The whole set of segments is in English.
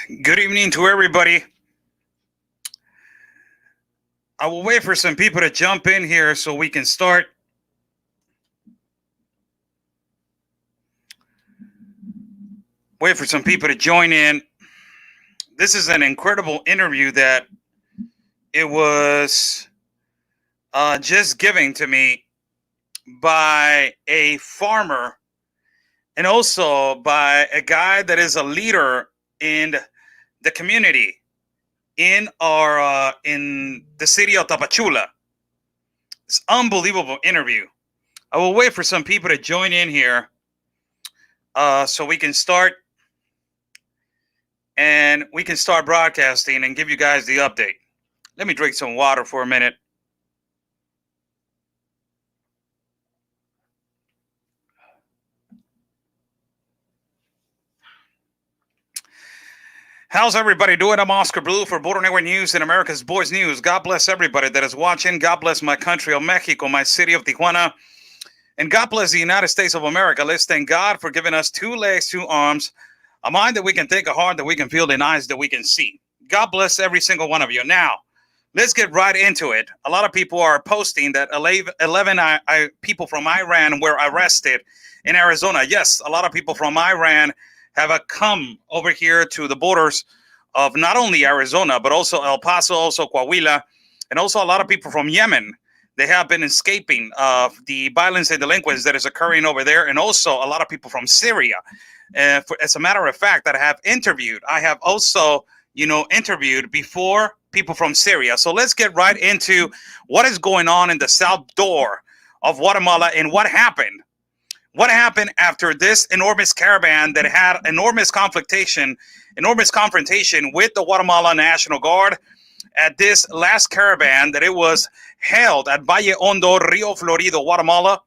Good evening to everybody. I will wait for some people to jump in here so we can start. Wait for some people to join in. This is an incredible interview that it was just given to me by a farmer and also by a guy that is a leader in the community in the city of Tapachula. It's an unbelievable interview. I will wait for some people to join in here so we can start and we can start broadcasting and give you guys the update. Let me drink some water for a minute. How's everybody doing? I'm Oscar Blue for Border Network News and America's Boys News. God bless everybody that is watching. God bless my country of Mexico, my city of Tijuana. And God bless the United States of America. Let's thank God for giving us 2 legs, 2 arms, a mind that we can think, a heart that we can feel, and eyes that we can see. God bless every single one of you. Now, let's get right into it. A lot of people are posting that 11 people from Iran were arrested in Arizona. Yes, a lot of people from Iran have come over here to the borders of not only Arizona, but also El Paso, also Coahuila, and also a lot of people from Yemen. They have been escaping the violence and delinquency that is occurring over there, and also a lot of people from Syria. As a matter of fact, that I have interviewed, I have also, interviewed before people from Syria. So let's get right into what is going on in the south door of Guatemala and what happened. What happened after this enormous caravan that had enormous confrontation with the Guatemala National Guard at this last caravan that it was held at Valle Hondo, Rio Florido, Guatemala,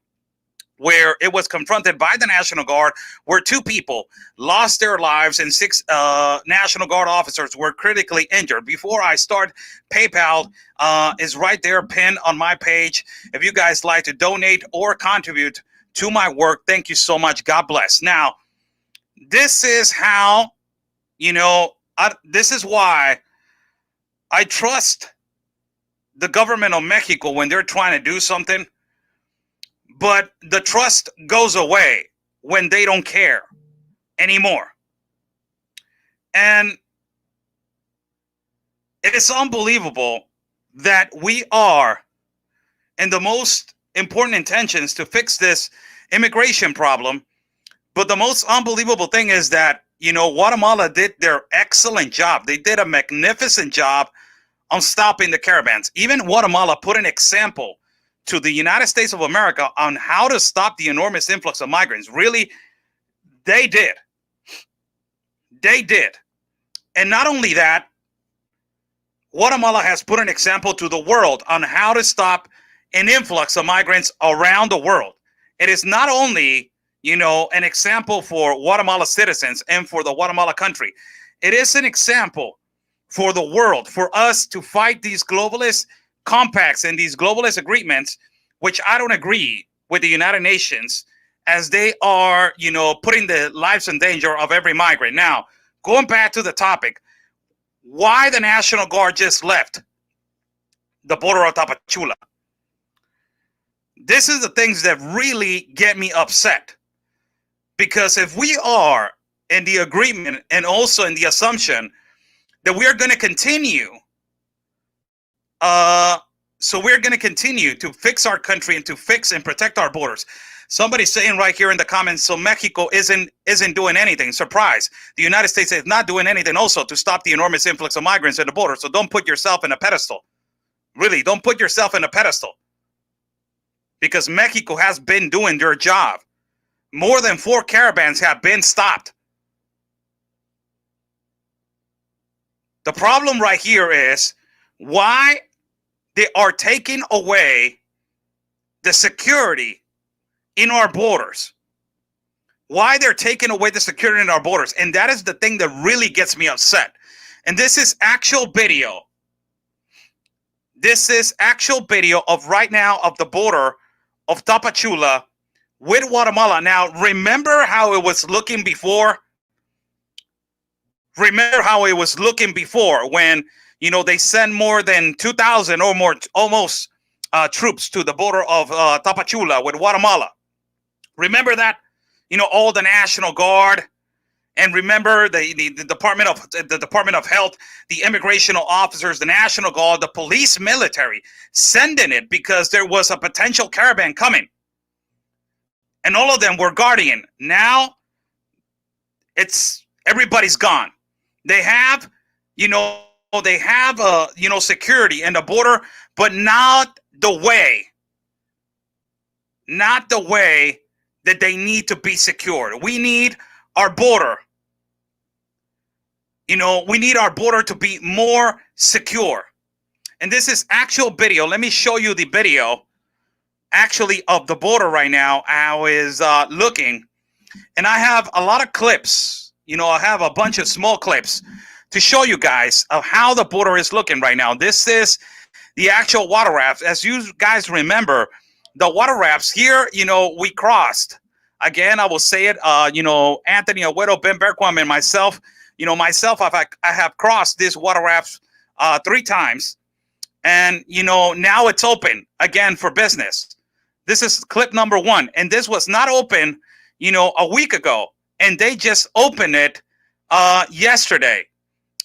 where it was confronted by the National Guard, where 2 people lost their lives and 6 National Guard officers were critically injured. Before I start, PayPal is right there pinned on my page. If you guys like to donate or contribute to my work, thank you so much. God bless. Now, this is how, this is why I trust the government of Mexico when they're trying to do something, but the trust goes away when they don't care anymore. And it is unbelievable that we are in the most important intentions to fix this immigration problem. But the most unbelievable thing is that, Guatemala did their excellent job. They did a magnificent job on stopping the caravans. Even Guatemala put an example to the United States of America on how to stop the enormous influx of migrants. Really, they did. They did. And not only that, Guatemala has put an example to the world on how to stop an influx of migrants around the world. It is not only, an example for Guatemala citizens and for the Guatemala country. It is an example for the world, for us to fight these globalist compacts and these globalist agreements, which I don't agree with the United Nations, as they are, putting the lives in danger of every migrant. Now, going back to the topic, why the National Guard just left the border of Tapachula. This is the things that really get me upset. Because if we are in the agreement and also in the assumption that we are going to continue, so we're going to continue to fix our country and to fix and protect our borders. Somebody's saying right here in the comments, so Mexico isn't doing anything. Surprise. The United States is not doing anything also to stop the enormous influx of migrants at the border. So don't put yourself in a pedestal. Really, don't put yourself in a pedestal. Because Mexico has been doing their job. More than 4 caravans have been stopped. The problem right here is why they are taking away the security in our borders. Why they're taking away the security in our borders. And that is the thing that really gets me upset. And this is actual video. This is actual video of right now of the border of Tapachula with Guatemala. Now, remember how it was looking before? Remember how it was looking before when, they sent more than 2,000 or more, almost, troops to the border of Tapachula with Guatemala. Remember that? All the National Guard. And remember the Department of Health, the immigration officers, the National Guard, the police, military, sending it because there was a potential caravan coming. And all of them were guarding. Now, everybody's gone. They have, security in the border, but not the way that they need to be secured. We need our border. We need our border to be more secure. And this is actual video. Let me show you the video actually of the border right now. I was looking, and I have a lot of clips. I have a bunch of small clips to show you guys of how the border is looking right now. This is the actual water rafts. As you guys remember, the water rafts here, we crossed. Again, I will say it, Anthony Agüero, Ben Berquam, and myself, I have crossed this water raft 3 times. And, now it's open again for business. This is clip number 1. And this was not open, a week ago. And they just opened it yesterday.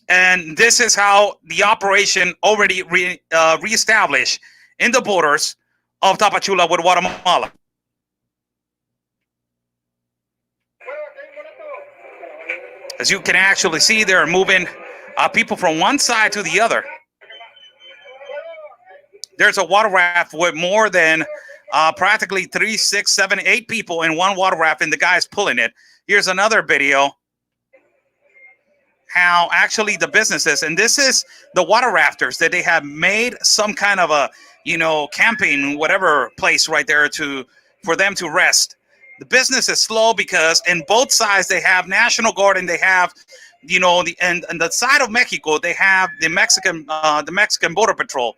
And this is how the operation already reestablished in the borders of Tapachula with Guatemala. As you can actually see, they're moving people from one side to the other. There's a water raft with more than practically 3, 6, 7, 8 people in one water raft, and the guy's pulling it. Here's another video. How actually the businesses, and this is the water rafters that they have made some kind of a, camping, whatever place right there for them to rest. The business is slow because in both sides they have National Guard and they have, and the side of Mexico they have the Mexican Border Patrol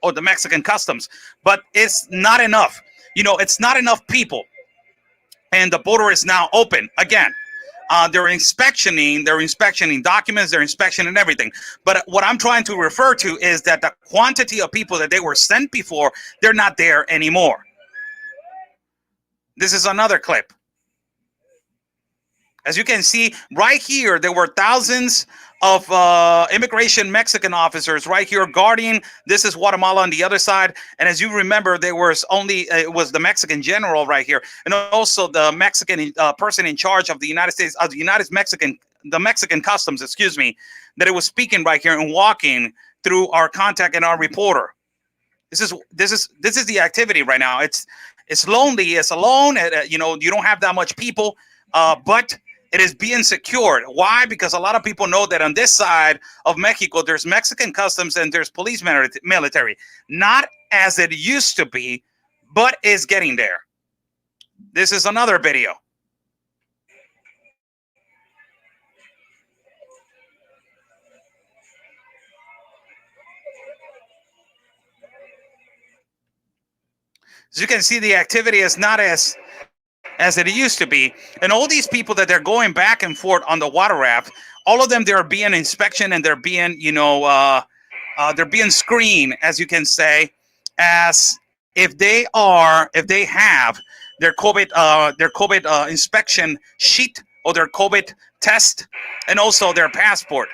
or the Mexican Customs, but it's not enough. It's not enough people, and the border is now open again. They're inspectioning documents, they're inspectioning everything. But what I'm trying to refer to is that the quantity of people that they were sent before, they're not there anymore. This is another clip. As you can see right here, there were thousands of immigration Mexican officers right here guarding. This is Guatemala on the other side. And as you remember, it was the Mexican general right here. And also the Mexican person in charge of the United States, the Mexican Customs, that it was speaking right here and walking through our contact and our reporter. This is the activity right now. It's lonely. It's alone. You don't have that much people, but it is being secured. Why? Because a lot of people know that on this side of Mexico, there's Mexican Customs and there's police military. Not as it used to be, but is getting there. This is another video. As you can see, the activity is not as it used to be. And all these people that they're going back and forth on the water raft, all of them, they're being inspection and they're being, they're being screened, as you can say, as if they have their COVID inspection sheet or their COVID test and also their passport.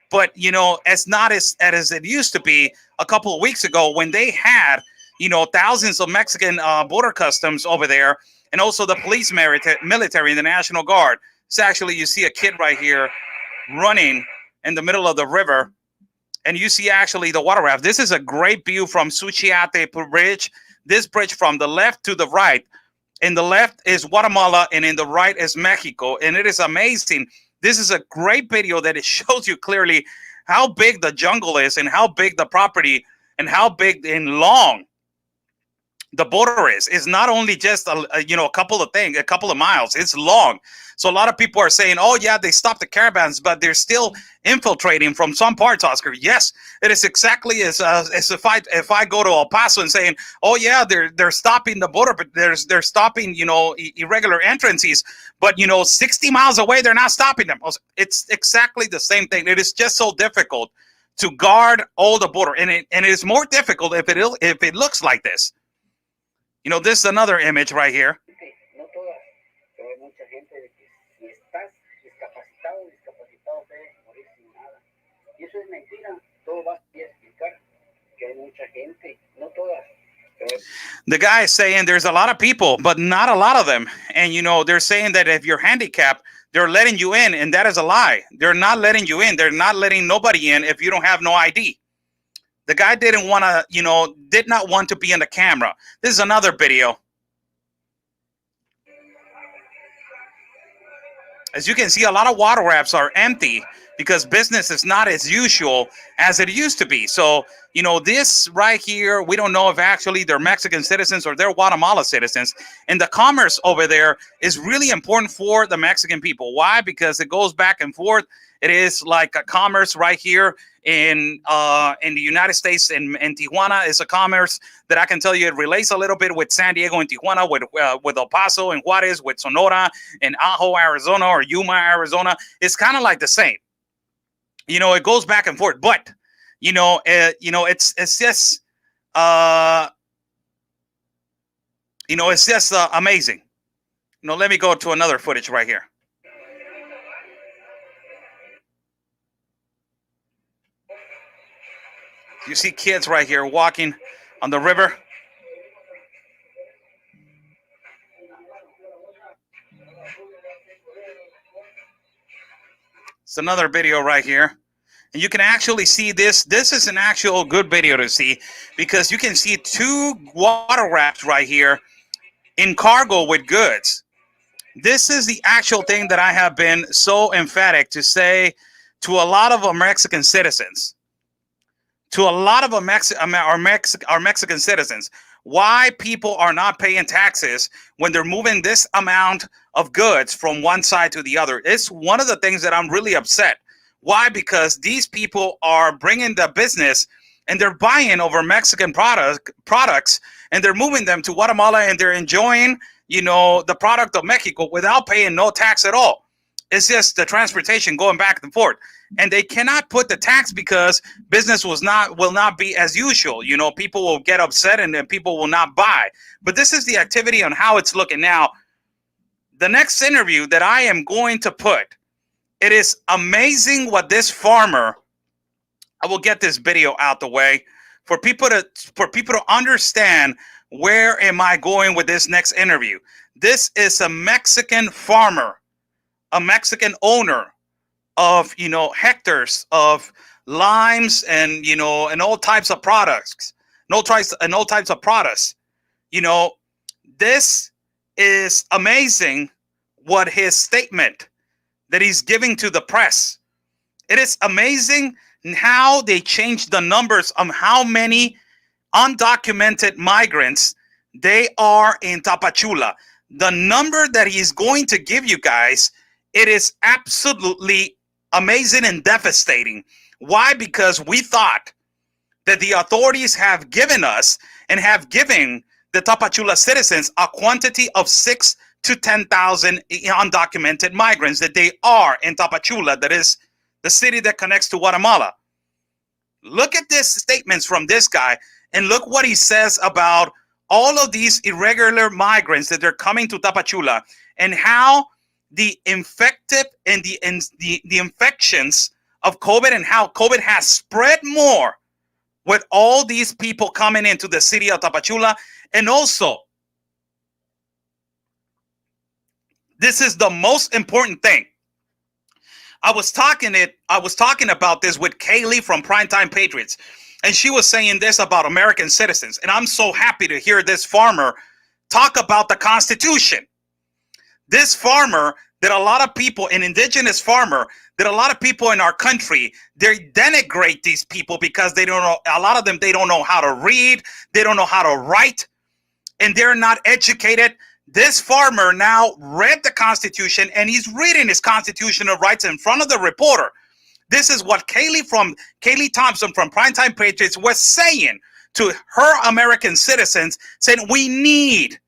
But, it's not as it used to be a couple of weeks ago when they had, thousands of Mexican border customs over there, and also the police military and the National Guard. So actually, you see a kid right here running in the middle of the river, and you see actually the water raft. This is a great view from Suchiate Bridge. This bridge from the left to the right. In the left is Guatemala, and in the right is Mexico, and it is amazing. This is a great video that it shows you clearly how big the jungle is and how big the property and how big and long the border is not only just a couple of things, a couple of miles. It's long. So a lot of people are saying, oh yeah, they stopped the caravans, but they're still infiltrating from some parts, Oscar. Yes, it is exactly as if I go to El Paso and saying, oh yeah, they're stopping the border, but they're stopping irregular entrances, but 60 miles away they're not stopping them. It's exactly the same thing. It is just so difficult to guard all the border, and it is more difficult if it looks like this. This is another image right here. The guy is saying there's a lot of people, but not a lot of them. And, they're saying that if you're handicapped, they're letting you in, and that is a lie. They're not letting you in. They're not letting nobody in if you don't have no ID. The guy did not want to be in the camera. This is another video. As you can see, a lot of water rafts are empty because business is not as usual as it used to be. So, this right here, we don't know if actually they're Mexican citizens or they're Guatemala citizens. And the commerce over there is really important for the Mexican people. Why? Because it goes back and forth. It is like a commerce right here in the United States, in Tijuana is a commerce that I can tell you it relates a little bit with San Diego and Tijuana, with El Paso and Juarez, with Sonora and Ajo, Arizona, or Yuma, Arizona. It's kind of like the same. It goes back and forth, but it's just it's just amazing. Let me go to another footage right here. You see kids right here walking on the river. It's another video right here. And you can actually see this. This is an actual good video to see because you can see two water rafts right here in cargo with goods. This is the actual thing that I have been so emphatic to say to a lot of Mexican citizens. To a lot of our Mexican citizens, why people are not paying taxes when they're moving this amount of goods from one side to the other. It's one of the things that I'm really upset. Why? Because these people are bringing the business and they're buying over Mexican products and they're moving them to Guatemala and they're enjoying, the product of Mexico without paying no tax at all. It's just the transportation going back and forth. And they cannot put the tax because business will not be as usual. People will get upset and then people will not buy. But this is the activity on how it's looking now. The next interview that I am going to put, it is amazing what this farmer, I will get this video out the way for people to understand where am I going with this next interview. This is a Mexican farmer, a Mexican owner of hectares of limes and and all types of products, This is amazing what his statement that he's giving to the press. It is amazing how they changed the numbers of how many undocumented migrants they are in Tapachula. The number that he's going to give you guys, it is absolutely amazing and devastating. Why? Because we thought that the authorities have given us and have given the Tapachula citizens a quantity of 6 to 10,000 undocumented migrants that they are in Tapachula, that is the city that connects to Guatemala. Look at this statements from this guy and look what he says about all of these irregular migrants that they're coming to Tapachula and how the infected and the infections of COVID and how COVID has spread more with all these people coming into the city of Tapachula. And also, this is the most important thing. I was talking about this with Kaylee from Primetime Patriots, and she was saying this about American citizens. And I'm so happy to hear this farmer talk about the Constitution. This farmer that a lot of people, an indigenous farmer, that a lot of people in our country, they denigrate these people because they don't know, a lot of them, they don't know how to read, they don't know how to write. and they're not educated. This farmer now read the Constitution, and he's reading his constitutional rights in front of the reporter. This is what Kaylee Thompson from Primetime Patriots was saying to her American citizens, saying we need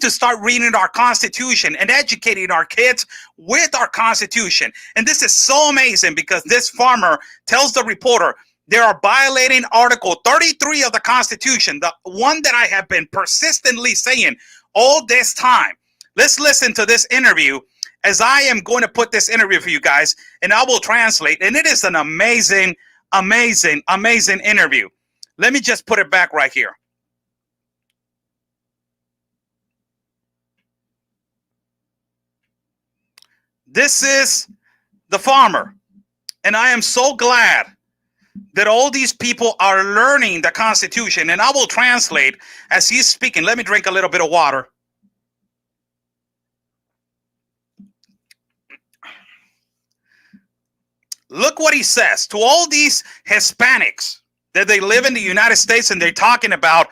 to start reading our Constitution and educating our kids with our Constitution. And this is so amazing because this farmer tells the reporter they are violating Article 33 of the Constitution, the one that I have been persistently saying all this time. Let's listen to this interview, as I am going to put this interview for you guys, and I will translate. And it is an amazing, amazing, amazing interview. Let me just put it back right here. This is the farmer, and I am so glad that all these people are learning the Constitution, and I will translate as he's speaking. Let me drink a little bit of water. Look what he says to all these Hispanics that they live in the United States, and they're talking about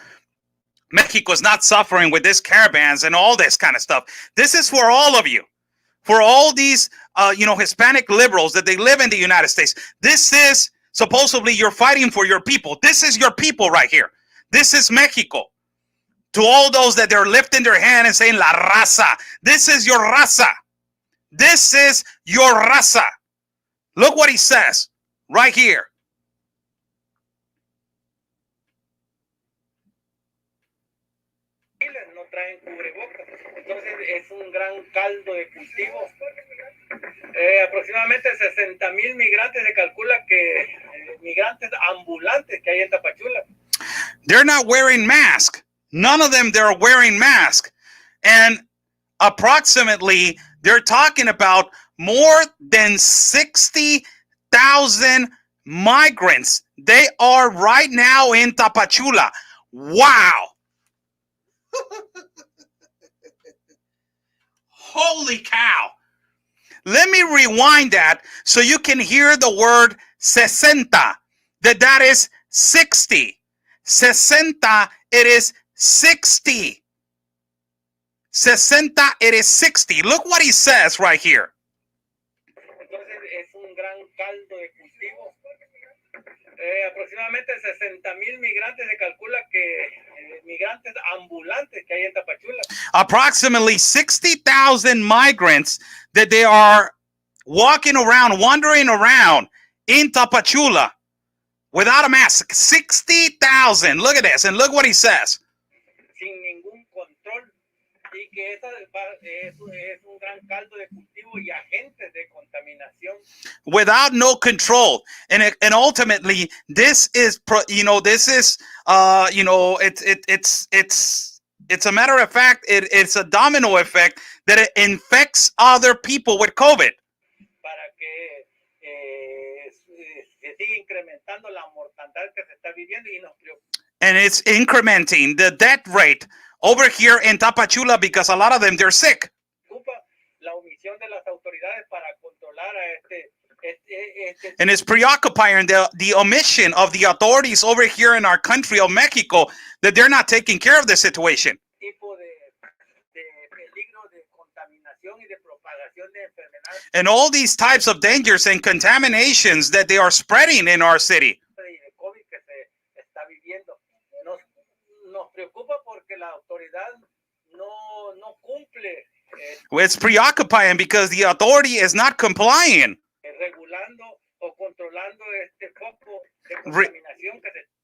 Mexico's not suffering with these caravans and all this kind of stuff. This is for all of you. For all these, Hispanic liberals that they live in the United States. This is supposedly you're fighting for your people. This is your people right here. This is Mexico. To all those that they're lifting their hand and saying, La raza. This is your raza. This is your raza. Look what he says right here. No traen cubrebocas, entonces es un gran caldo de cultivo. Aproximadamente 60,000 migrantes se calcula que migrantes ambulantes que hay en Tapachula. They're not wearing masks. None of them they're wearing masks. And approximately they're talking about more than 60,000 migrants. They are right now in Tapachula. Wow. Holy cow. Let me rewind that so you can hear the word 60. That is 60. 60, it is 60. 60, it is 60. Look what he says right here. Entonces es un gran caldo de cultivo. Aproximadamente 60,000 migrantes se calcula que migrantes ambulantes que hay en Tapachula. Approximately 60,000 migrants that they are walking around, wandering around in Tapachula without a mask. 60,000. Look at this, and look what he says. Sin ningún control, y que esa es un gran caldo de cultivo y agentes de contaminación. Without no control, and ultimately, this is it's a matter of fact, it's a domino effect that it infects other people with COVID. Para que se siga incrementando la mortandad que se está viviendo y nos preocupa. And it's incrementing the death rate over here in Tapachula because a lot of them, they're sick. La omisión de las autoridades para controlar a and it's preoccupying the omission of the authorities over here in our country of Mexico that they're not taking care of the situation. And all these types of dangers and contaminations that they are spreading in our city. It's preoccupying because the authority is not complying.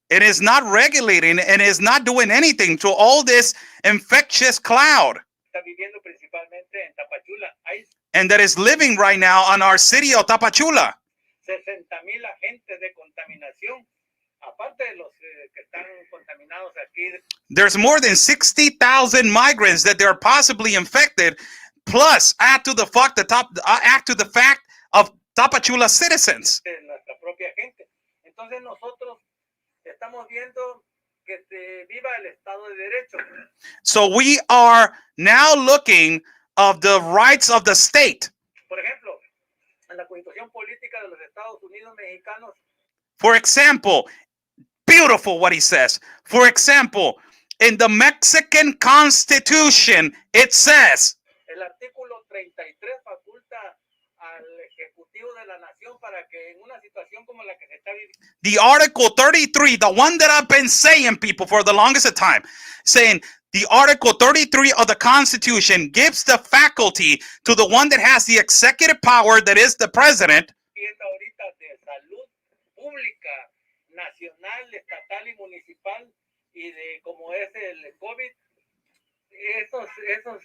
It is not regulating and is not doing anything to all this infectious cloud. And that is living right now on our city of Tapachula. There's more than 60,000 migrants that they're possibly infected, plus add to the fact of Tapachula citizens. So we are now looking of the rights of the state. For example, beautiful what he says. For example, In the Mexican Constitution, it says, el artículo 33 faculta al Ejecutivo de la Nación para que en una situación como la que se está viviendo, the Article 33, the one that I've been saying, people, for the longest of time, saying the Article 33 of the Constitution gives the faculty to the one that has the executive power, that is the president, ahorita de salud pública, nacional, estatal y municipal, y de como es el COVID, esos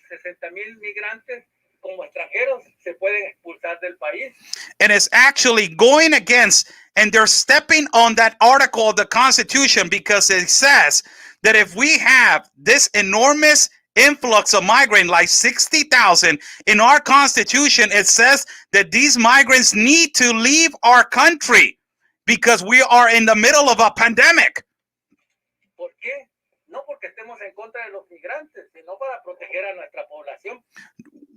60,000 migrantes como extranjeros se pueden expulsar del país. and it's actually going against, and they're stepping on that article of the Constitution, because it says that if we have this enormous influx of migrants, like 60,000 in our Constitution, it says that these migrants need to leave our country because we are in the middle of a pandemic. ¿Por qué? No porque estemos en contra de los migrantes, sino para proteger a nuestra población.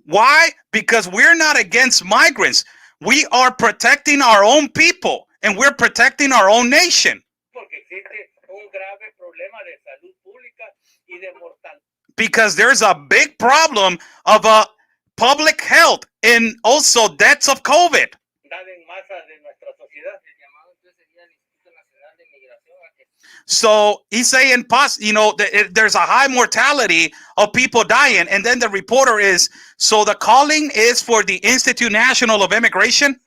Why? Because we're not against migrants. We are protecting our own people, and we're protecting our own nation. Porque existe un grave problema de salud pública y de mortalidad. Because there's a big problem of public health and also deaths of COVID. En masa de nuestra sociedad. So he's saying, there's a high mortality of people dying. And then the reporter is, so the calling is for the Institute National of Immigration.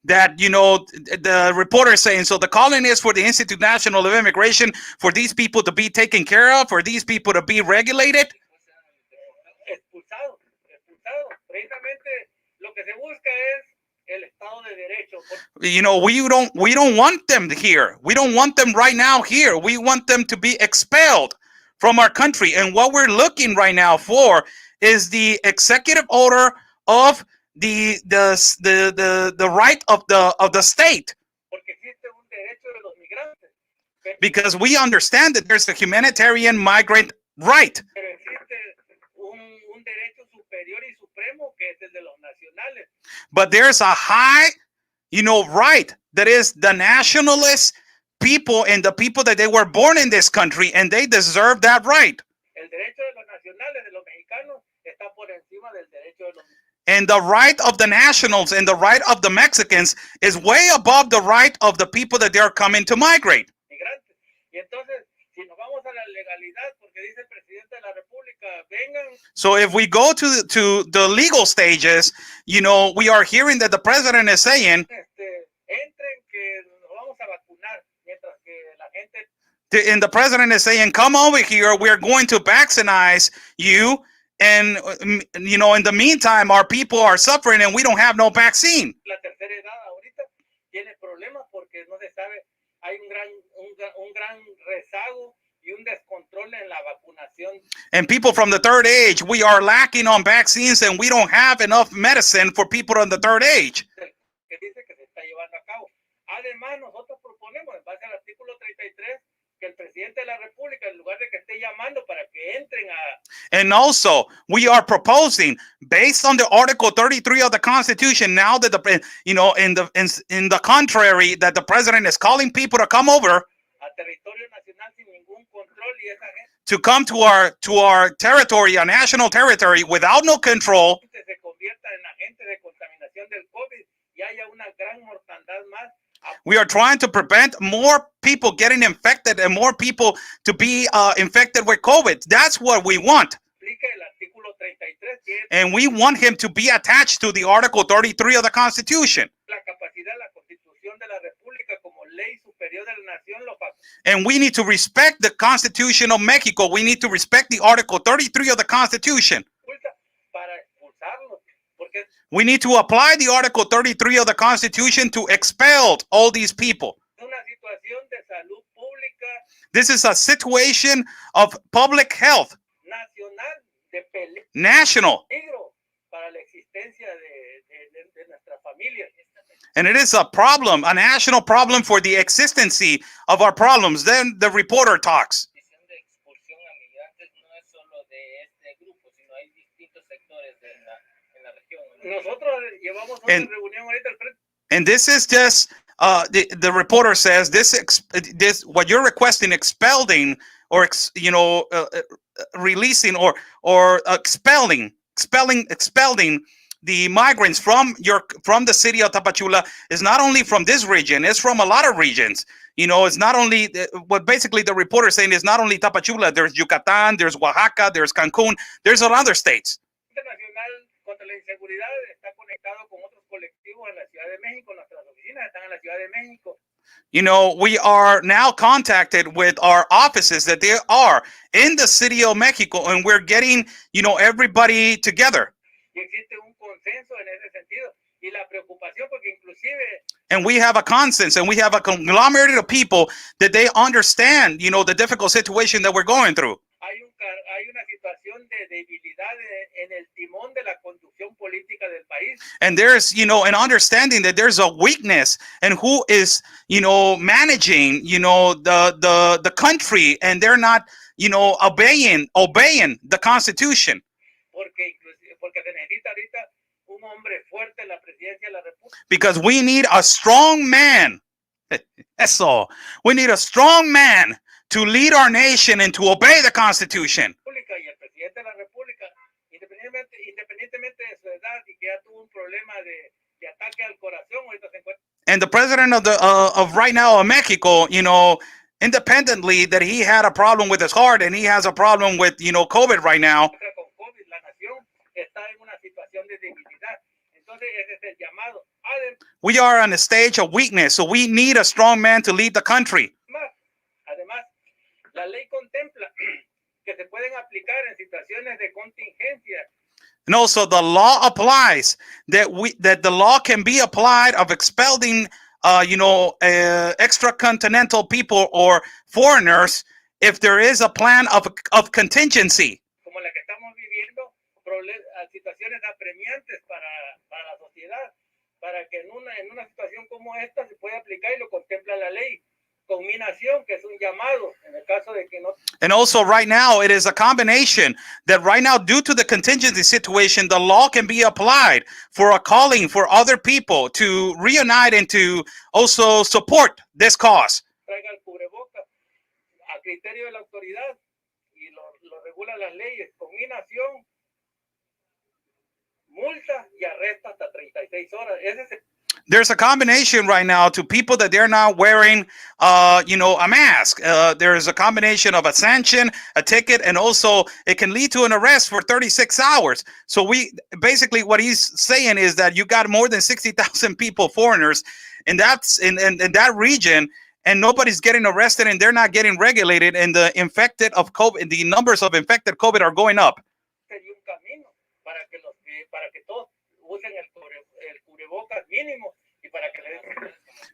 That, the reporter is saying, so the calling is for the Institute National of Immigration for these people to be taken care of, for these people to be regulated. Expulsado. Precisamente lo que se busca es el Estado de Derecho. We don't want them here. We don't want them right now here. We want them to be expelled from our country. And what we're looking right now for is the executive order of the right of the state. Because we understand that there's a humanitarian migrant right. But there's a high, right, that is the nationalist people and the people that they were born in this country, and they deserve that right. And the right of the nationals and the right of the Mexicans is way above the right of the people that they're coming to migrate. So if we go to the legal stages, we are hearing that the president is saying, and the president is saying, come over here, we're going to vaccinate you. And, in the meantime, our people are suffering and we don't have no vaccine. And people from the third age, we are lacking on vaccines and we don't have enough medicine for people on the third age. And also, we are proposing, based on the Article 33 of the Constitution, now that in the contrary, that the president is calling people to come over to come to our territory, our national territory, without no control. We are trying to prevent more people getting infected and more people to be infected with COVID. That's what we want. And we want him to be attached to the Article 33 of the Constitution. And we need to respect the Constitution of Mexico. We need to respect the Article 33 of the Constitution. We need to apply the Article 33 of the Constitution to expel all these people. This is a situation of public health. National. And it is a problem, a national problem for the existency of our problems. Then the reporter talks. And this is just the reporter says this what you're requesting, expelling or releasing or expelling the migrants from the city of Tapachula is not only from this region, it's from a lot of regions. It's not only what basically the reporter is saying is not only Tapachula. There's Yucatan, there's Oaxaca, there's Cancun, there's other states. Internacional contra la inseguridad está conectado con otros colectivos en la Ciudad de México. Nuestras oficinas están en la Ciudad de México. We are now contacted with our offices that they are in the city of Mexico, and we're getting, everybody together. Y existe un consenso en ese sentido. Y la preocupación, porque inclusive... And we have a consensus, and we have a conglomerate of people that they understand, the difficult situation that we're going through. Hay una situación de debilidad en el timón de la conducción política del país. And there's, an understanding that there's a weakness in who is, managing, the country, and they're not, obeying the Constitution. Porque se necesita ahorita un hombre fuerte en la presidencia de la República. Because we need a strong man. That's all. We need a strong man to lead our nation and to obey the Constitution. Y el presidente de la República, independientemente de su edad y que ya tuvo un problema de ataque al corazón, ahorita se encuentra. And the president of right now of Mexico, independently that he had a problem with his heart and he has a problem with, COVID right now. La nación está en una situación de debilidad. Entonces ese es el llamado. We are on a stage of weakness, so we need a strong man to lead the country. Además, la ley contempla que se pueden aplicar en situaciones de contingencia. And also the law applies that the law can be applied of expelling, extracontinental people or foreigners if there is a plan of contingency. Como la que estamos viviendo, situaciones apremiantes para la sociedad, para que en una situación como esta se pueda aplicar y lo contempla la ley. Combinación, que es un llamado en el caso de que no. And also right now it is a combination that right now, due to the contingency situation, the law can be applied for a calling for other people to reunite and to also support this cause. Traiga el cubreboca a criterio de la autoridad y lo regula las leyes. Combinación, multa y arresto hasta 36 horas. Ese es There's a combination right now to people that they're not wearing, a mask. There's a combination of a sanction, a ticket, and also it can lead to an arrest for 36 hours. So basically what he's saying is that you got more than 60,000 people, foreigners, and that's in that region, and nobody's getting arrested and they're not getting regulated, and the infected of COVID, the numbers of infected COVID are going up. Para que todos usen el cubrebocas mínimo y para que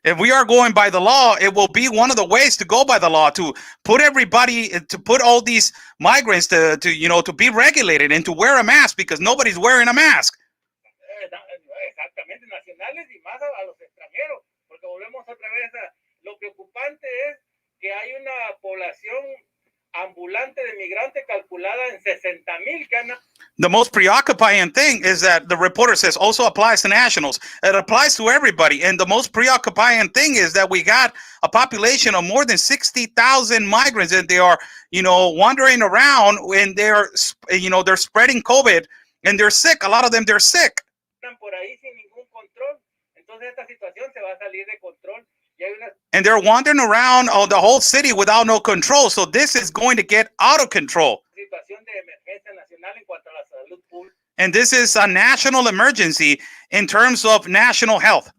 if we are going by the law, it will be one of the ways to go by the law, to put everybody, to put all these migrants to be regulated and to wear a mask, because nobody's wearing a mask. Exactamente, nacionales y más a los extranjeros, porque volvemos otra vez a lo preocupante es que hay una población ambulante de migrantes calculada en 60,000 que han. The most preoccupying thing is that the reporter says also applies to nationals. It applies to everybody. And the most preoccupying thing is that we got a population of more than 60,000 migrants, and they are, wandering around, and they're spreading COVID, and they're sick. A lot of them, they're sick. Por ahí sin ningún control. Entonces esta situación se va a salir de control. And they're wandering around the whole city without no control. So this is going to get out of control. And this is a national emergency in terms of national health.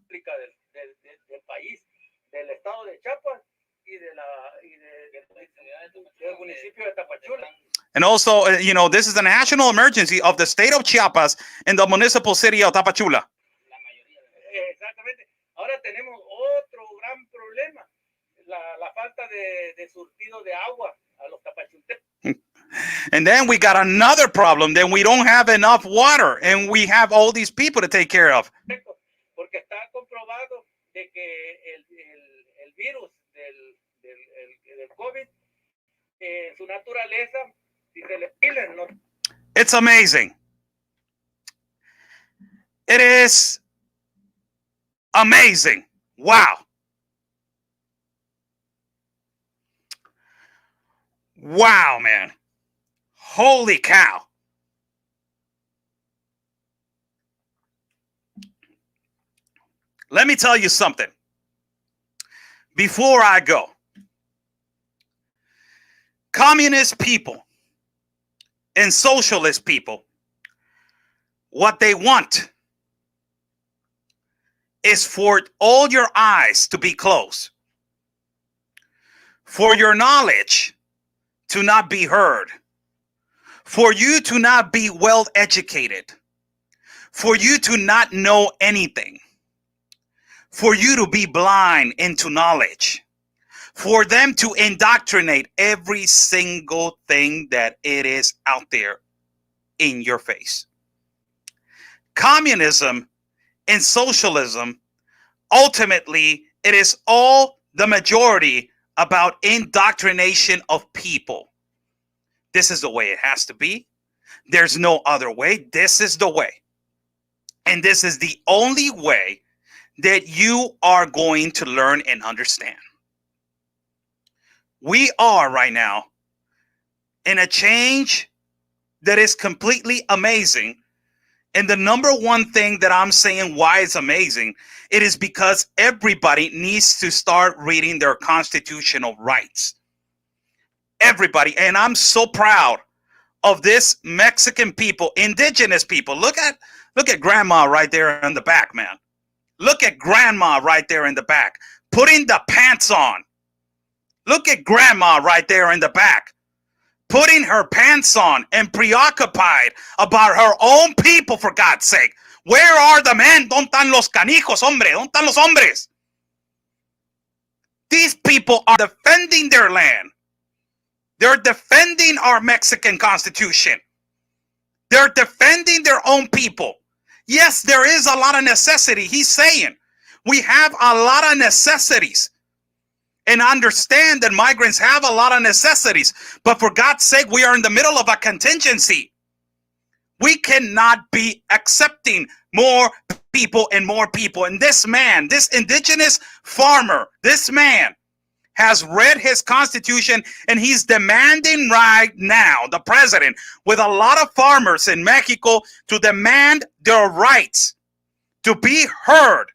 And also, this is a national emergency of the state of Chiapas and the municipal city of Tapachula. Ahora tenemos otro gran problema, la falta de surtido de agua a los tapachultecos. And then we got another problem, then we don't have enough water, and we have all these people to take care of. Porque está comprobado de que el virus del COVID, en su naturaleza, si se le pilen, no. It's amazing. It is amazing. Wow. Wow, man. Holy cow. Let me tell you something. Before I go, communist people and socialist people, what they want is for all your eyes to be closed, for your knowledge to not be heard, for you to not be well educated, for you to not know anything, for you to be blind into knowledge, for them to indoctrinate every single thing that it is out there in your face. Communism and socialism, ultimately, it is all the majority about indoctrination of people. This is the way it has to be. There's no other way. This is the way. And this is the only way that you are going to learn and understand. We are right now in a change that is completely amazing. And the number one thing that I'm saying why it's amazing, it is because everybody needs to start reading their constitutional rights. Everybody. And I'm so proud of this Mexican people, indigenous people. Look at grandma right there in the back, man. Look at grandma right there in the back, putting the pants on. Look at grandma right there in the back, putting her pants on and preoccupied about her own people, for God's sake. Where are the men? ¿Dónde están los canijos, hombre? ¿Dónde están los hombres? These people are defending their land. They're defending our Mexican Constitution. They're defending their own people. Yes, there is a lot of necessity. He's saying we have a lot of necessities. And understand that migrants have a lot of necessities. But for God's sake, we are in the middle of a contingency. We cannot be accepting more people and more people. And this man, this indigenous farmer, this man has read his constitution, and he's demanding right now, the president, with a lot of farmers in Mexico, to demand their rights to be heard.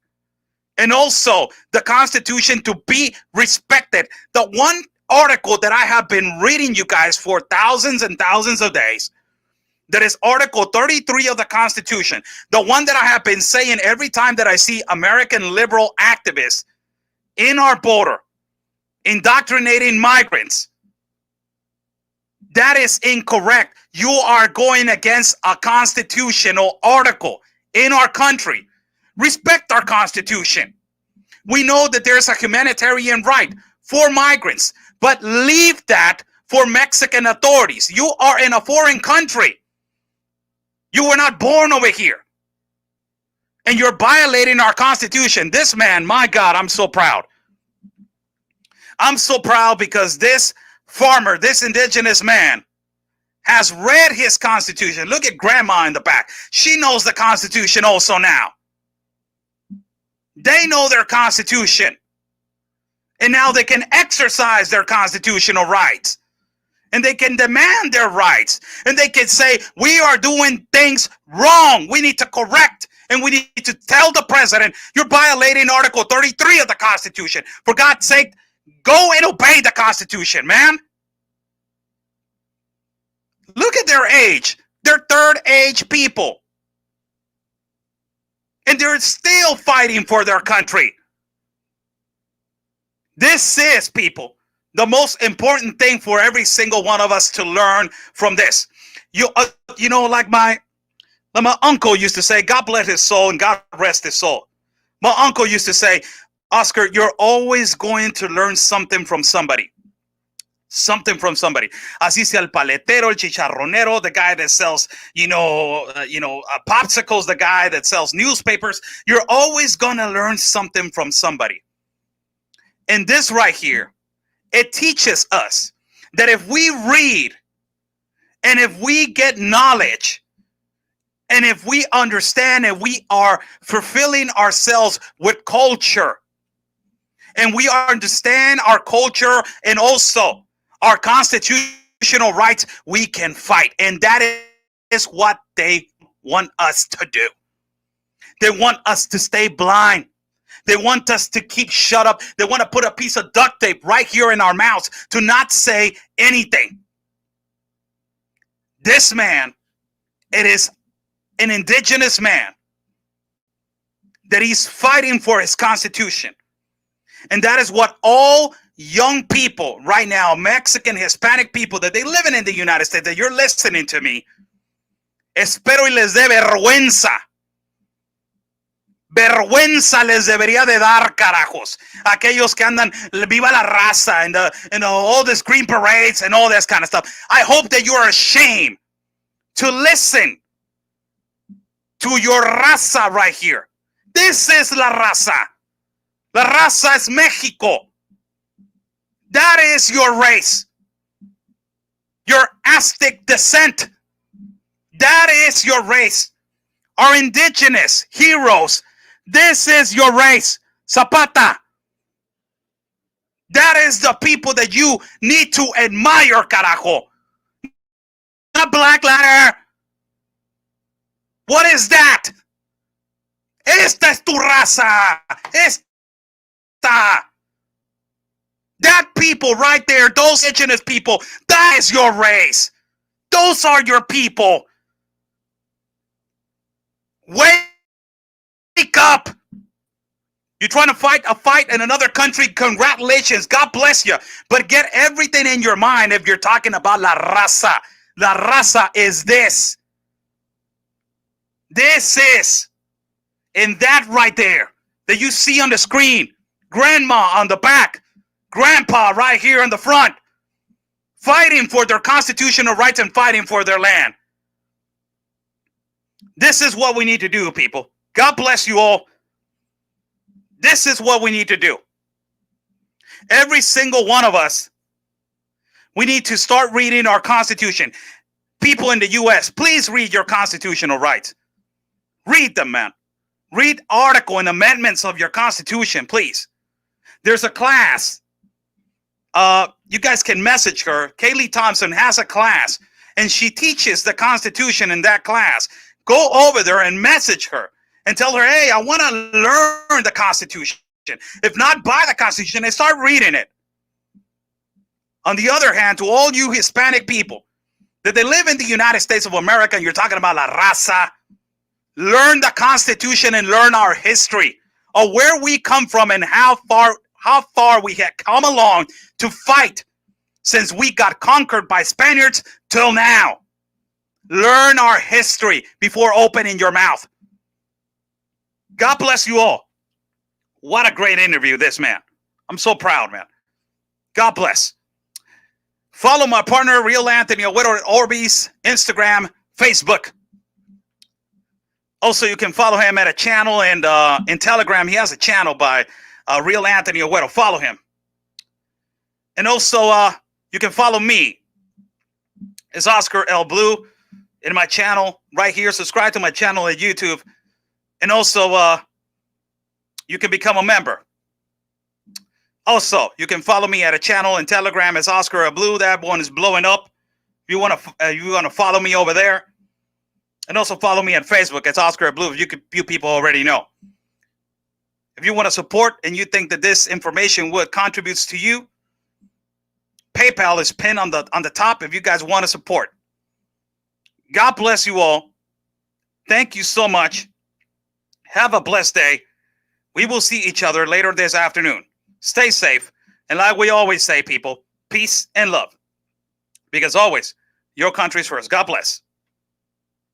And also the Constitution to be respected. The one article that I have been reading you guys for thousands and thousands of days, that is Article 33 of the Constitution. The one that I have been saying every time that I see American liberal activists in our border indoctrinating migrants. That is incorrect. You are going against a constitutional article in our country. Respect our Constitution. We know that there's a humanitarian right for migrants, but leave that for Mexican authorities. You are in a foreign country. You were not born over here. And you're violating our Constitution. This man, my God, I'm so proud. I'm so proud because this farmer, this indigenous man, has read his Constitution. Look at grandma in the back. She knows the Constitution also now. They know their Constitution. And now they can exercise their constitutional rights. And they can demand their rights. And they can say, we are doing things wrong. We need to correct. And we need to tell the president, you're violating Article 33 of the Constitution. For God's sake, go and obey the Constitution, man. Look at their age. They're third age people. And they're still fighting for their country. This is, people, the most important thing for every single one of us to learn from this. You know, like my uncle used to say, God bless his soul and God rest his soul. My uncle used to say, Oscar, you're always going to learn something from somebody. Something from somebody. Así sea el paletero, el chicharronero, the guy that sells, popsicles, the guy that sells newspapers. You're always going to learn something from somebody. And this right here, it teaches us that if we read and if we get knowledge and if we understand and we are fulfilling ourselves with culture and we understand our culture and also our Constitution constitutional rights, we can fight. And that is what they want us to do. They want us to stay blind. They want us to keep shut up. They want to put a piece of duct tape right here in our mouths to not say anything. This man, it is an indigenous man that he's fighting for his constitution. And that is what all young people right now, Mexican, Hispanic people, that they live in the United States, that you're listening to me, espero y les dé vergüenza. Vergüenza les debería de dar, carajos. Aquellos que andan, viva la raza, and all this green parades and all this kind of stuff. I hope that you are ashamed to listen to your raza right here. This is la raza. La raza es Mexico. That is your race. Your Aztec descent. That is your race. Our indigenous heroes. This is your race. Zapata. That is the people that you need to admire, carajo. Not Black Ladder. What is that? Esta es tu raza. Esta. That people right there, those indigenous people, that is your race. Those are your people. Wake up. You're trying to fight a fight in another country. Congratulations. God bless you. But get everything in your mind if you're talking about la raza. La raza is this. This is. And that right there that you see on the screen. Grandma on the back. Grandpa right here in the front. Fighting for their constitutional rights and fighting for their land. This is what we need to do, people. God bless you all. This is what we need to do. Every single one of us, we need to start reading our Constitution. People in the U.S., please read your constitutional rights. Read them, man. Read article and amendments of your Constitution, please. There's a class. You guys can message her. Kaylee Thompson has a class, and she teaches the Constitution in that class. Go over there and message her and tell her, hey, I want to learn the Constitution. If not, buy the Constitution and start reading it. On the other hand, to all you Hispanic people that they live in the United States of America and you're talking about la raza, learn the Constitution and learn our history of where we come from and how far we have come along to fight since we got conquered by Spaniards till now. Learn our history before opening your mouth. God bless you all. What a great interview, this man. I'm so proud, man. God bless. Follow my partner, Real Anthony Agüero, at Orbeez, Instagram, Facebook. Also, you can follow him at a channel and in Telegram. He has a channel by Real Anthony Agüero. Follow him. And also, you can follow me. It's Oscar L. Blue in my channel right here. Subscribe to my channel at YouTube. And also, you can become a member. Also, you can follow me at a channel in Telegram. It's Oscar L. Blue. That one is blowing up. If you want to follow me over there. And also follow me on Facebook. It's Oscar L. Blue. You people already know. If you want to support and you think that this information would contribute to you, PayPal is pinned on the top if you guys want to support. God bless you all. Thank you so much. Have a blessed day. We will see each other later this afternoon. Stay safe. And like we always say, people, peace and love. Because always, your country's first. God bless.